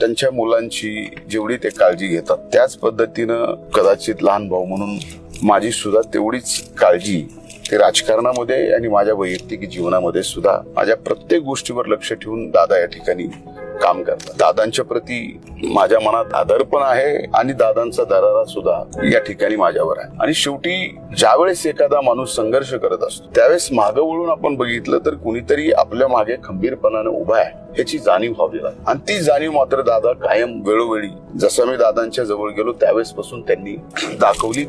त्यांच्या मुलांची जेवढी ते काळजी घेतात त्याच पद्धतीनं कदाचित लहान भाऊ म्हणून माझी सुद्धा तेवढीच काळजी ते राजकारणामध्ये आणि माझ्या वैयक्तिक जीवनामध्ये सुद्धा माझ्या प्रत्येक गोष्टीवर लक्ष ठेवून दादा या ठिकाणी काम करतात. दादांच्या प्रती माझ्या मनात आदर पण आहे आणि दादांचा दरारा सुद्धा या ठिकाणी माझ्यावर आहे. आणि शेवटी ज्यावेळेस एखादा माणूस संघर्ष करत असतो त्यावेळेस मागं वळून आपण बघितलं तर कुणीतरी आपल्या मागे खंबीरपणाने उभा आहे ह्याची जाणीव व्हावी लागते. आणि ती जाणीव मात्र दादा कायम वेळोवेळी जसं मी दादांच्या जवळ गेलो त्यावेळेस पासून त्यांनी दाखवली.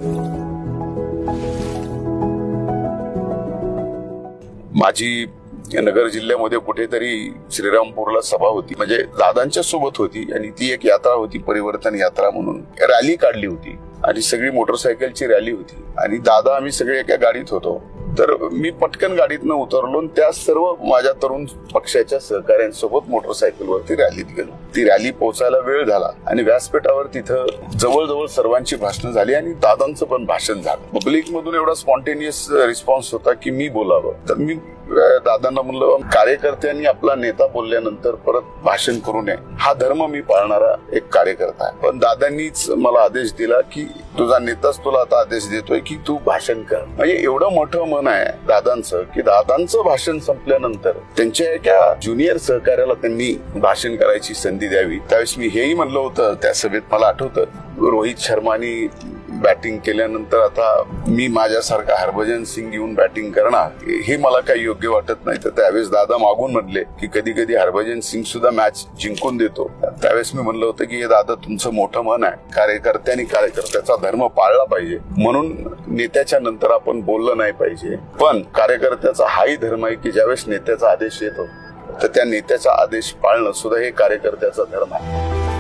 माझी नगर जिल्ह्यामध्ये कुठेतरी श्रीरामपूरला सभा होती, म्हणजे दादांच्या सोबत होती आणि ती एक यात्रा होती, परिवर्तन यात्रा म्हणून रॅली काढली होती आणि सगळी मोटरसायकलची रॅली होती आणि दादा आम्ही सगळे एका गाडीत होतो. तर मी पटकन गाडीतनं उतरलो आणि त्या सर्व माझ्या तरुण पक्षाच्या सहकाऱ्यांसोबत मोटरसायकलवरती रॅलीत गेलो. ती रॅली पोहोचायला वेळ झाला आणि व्यासपीठावर तिथं जवळजवळ सर्वांची भाषणं झाली आणि दादांचं पण भाषण झालं. पब्लिक मधून एवढा स्पॉन्टेनियस रिस्पॉन्स होता की मी बोलावं. तर मी दादांना म्हणलं, कार्यकर्त्यांनी आपला नेता बोलल्यानंतर परत भाषण करू नये, हा धर्म मी पाळणारा एक कार्यकर्ता आहे. पण दादांनीच मला आदेश दिला की तुझा नेताच तुला आता आदेश देतोय की तू भाषण कर. म्हणजे एवढं मोठं मन आहे दादांचं की दादांचं भाषण संपल्यानंतर त्यांच्या एका ज्युनियर सहकार्याला त्यांनी भाषण करायची संधी द्यावी. त्यावेळेस मी हेही म्हणलं होतं त्या सभेत, मला आठवतं रोहित शर्मानी बॅटिंग केल्यानंतर आता मी माझ्यासारखा हरभजन सिंग येऊन बॅटिंग करणार हे मला काही योग्य वाटत नाही. तर त्यावेळेस दादा मागून म्हणले की कधी कधी हरभजन सिंग सुद्धा मॅच जिंकून देतो. त्यावेळेस मी म्हणलं होतं की हे दादा तुमचं मोठं मन आहे, कार्यकर्त्यांनी कार्यकर्त्याचा धर्म पाळला पाहिजे म्हणून नेत्याच्या नंतर आपण बोललं नाही पाहिजे. पण कार्यकर्त्याचा हाही धर्म आहे की ज्यावेळेस नेत्याचा आदेश येतो तर त्या नेत्याचा आदेश पाळणं सुद्धा हे कार्यकर्त्याचा धर्म आहे.